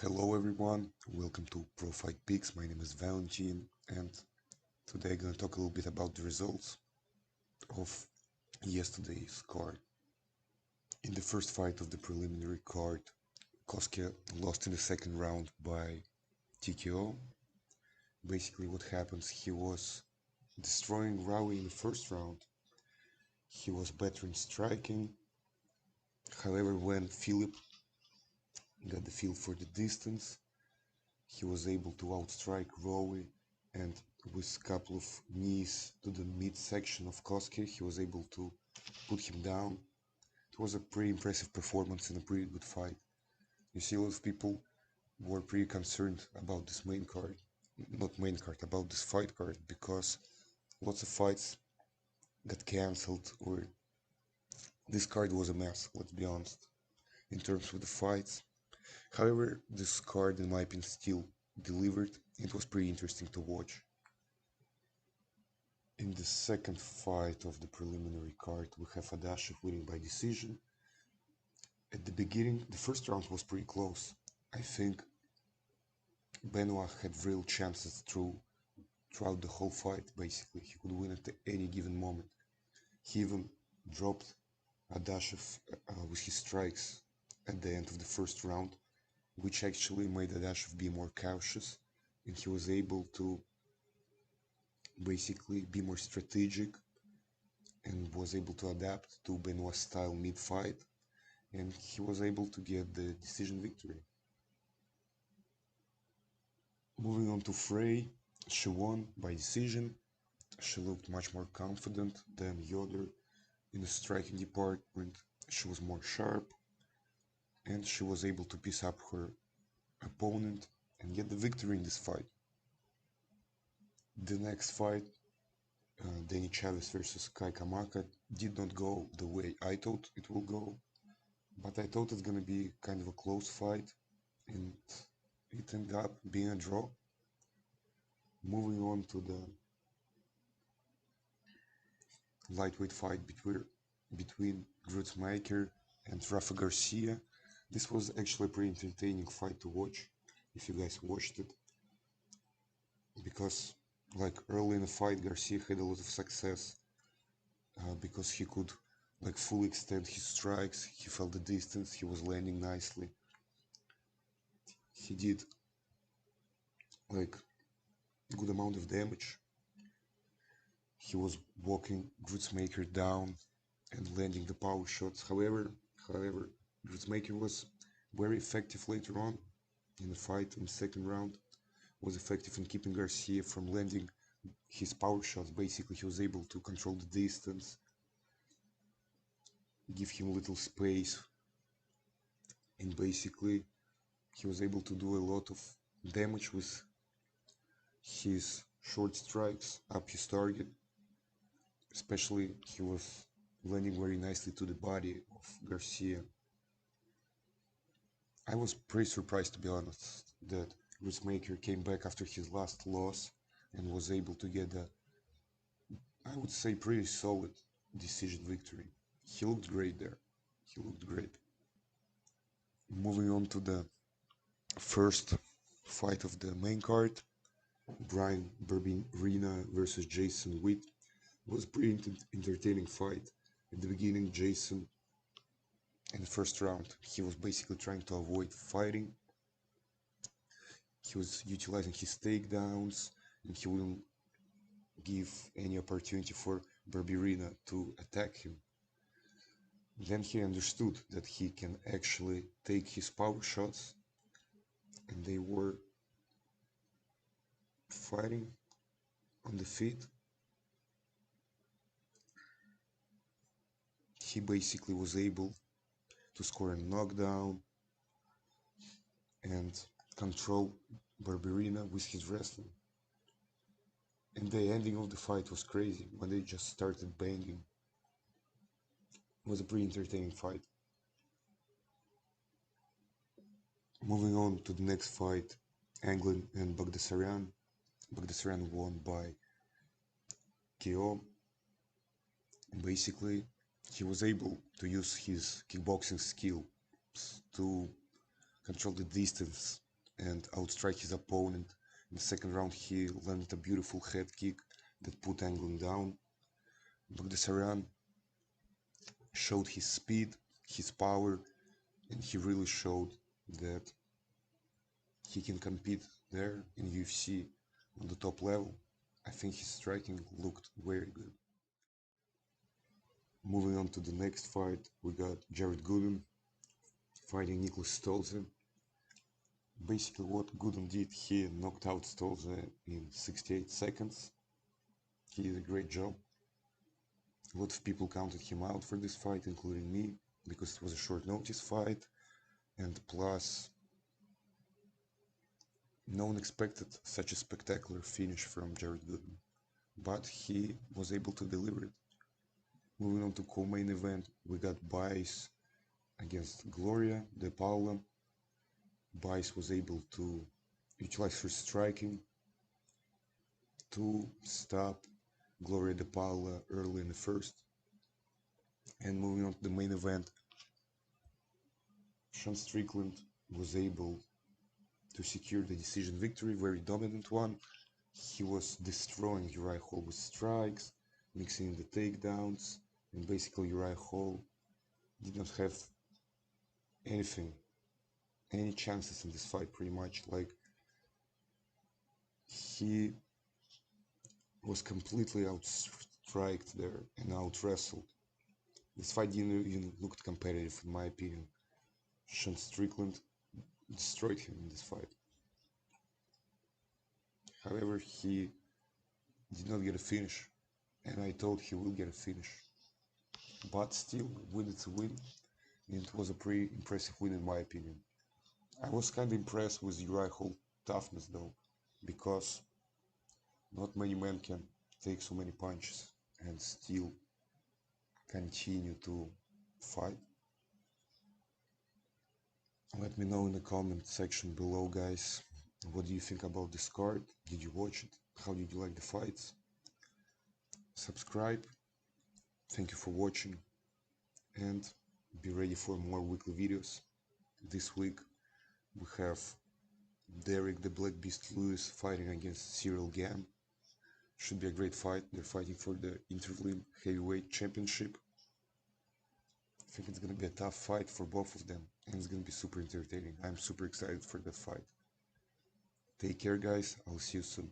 Hello everyone, welcome to Pro Fight Picks. My name is Valentin, and today I'm gonna talk a little bit about the results of yesterday's card. In the first fight of the preliminary card, Koske lost in the second round by TKO. Basically what happens, he was destroying Rawi in the first round. He was better in striking. However, when Philip got the feel for the distance, he was able to outstrike Rawi, and with a couple of knees to the midsection of Koske, he was able to put him down. It was a pretty impressive performance and a pretty good fight. You see, a lot of people were pretty concerned about this about this fight card, because lots of fights got cancelled, or this card was a mess, let's be honest, in terms of the fights. However, this card, in my opinion, still delivered. It was pretty interesting to watch. In the second fight of the preliminary card, we have Adashev winning by decision. At the beginning, the first round was pretty close. I think Benoit had real chances throughout the whole fight, basically. He could win at any given moment. He even dropped Adashev with his strikes at the end of the first round, which actually made Adashev be more cautious, and he was able to basically be more strategic and was able to adapt to Benoit's style mid-fight, and he was able to get the decision victory. Moving on to Frey, she won by decision. She looked much more confident than Yoder in the striking department. She was more sharp, and she was able to piece up her opponent and get the victory in this fight. The next fight, Danny Chavez versus Kai Kamaka, did not go the way I thought it will go, but I thought it's gonna be kind of a close fight, and it ended up being a draw. Moving on to the lightweight fight between Grutzmaker and Rafa Garcia. This was actually a pretty entertaining fight to watch, if you guys watched it, because like early in the fight, Garcia had a lot of success because he could like fully extend his strikes. He felt the distance, he was landing nicely. He did like good amount of damage. He was walking Grutzmaker down and landing the power shots. However, Grutzmaker was very effective later on in the fight. In the second round, was effective in keeping Garcia from landing his power shots. Basically, he was able to control the distance, give him a little space, and basically he was able to do a lot of damage with his short strikes up his target. Especially, he was landing very nicely to the body of Garcia. I was pretty surprised, to be honest, that Grutzmaker came back after his last loss and was able to get a, I would say, pretty solid decision victory. He looked great there. He looked great. Moving on to the first fight of the main card, Brian Berberina versus Jason Witt, was a pretty entertaining fight. At the beginning, Jason, in the first round, he was basically trying to avoid fighting. He was utilizing his takedowns, and he wouldn't give any opportunity for Berberina to attack him. Then he understood that he can actually take his power shots, and they were fighting on the feet. He basically was able to score a knockdown and control Berberina with his wrestling. And the ending of the fight was crazy when they just started banging. It was a pretty entertaining fight. Moving on to the next fight, Anglin and Bagdasaryan. Bagdasaryan won by KO. And basically, he was able to use his kickboxing skills to control the distance and outstrike his opponent. In the second round, he landed a beautiful head kick that put Anglin down. Bagdasaryan showed his speed, his power, and he really showed that he can compete there in UFC on the top level. I think his striking looked very good. Moving on to the next fight, we got Jared Gooden fighting Nicholas Stolze. Basically what Gooden did, he knocked out Stolze in 68 seconds. He did a great job. A lot of people counted him out for this fight, including me, because it was a short notice fight, and plus no one expected such a spectacular finish from Jared Gooden, but he was able to deliver it. Moving on to co-main event, we got Bice against Gloria De Paula. Bice was able to utilize her striking to stop Gloria De Paula early in the first. And moving on to the main event, Sean Strickland was able to secure the decision victory, very dominant one. He was destroying Uriah Hall with strikes, mixing in the takedowns, and basically Uriah Hall did not have any chances in this fight pretty much. Like, he was completely outstriked there and out-wrestled. This fight didn't even look competitive in my opinion. Sean Strickland destroyed him in this fight. However, he did not get a finish, and I thought he will get a finish. But still, win it's a win, and it was a pretty impressive win in my opinion. I was kind of impressed with Uriah Hall's toughness though, because not many men can take so many punches and still continue to fight. Let me know in the comment section below, guys. What do you think about this card? Did you watch it? How did you like the fights? Subscribe. Thank you for watching, and be ready for more weekly videos. This week we have Derek the Black Beast Lewis fighting against Cyril Gane. Should be a great fight. They're fighting for the interim heavyweight championship. I think it's gonna be a tough fight for both of them, and it's gonna be super entertaining. I'm super excited for that fight. Take care, guys. I'll see you soon.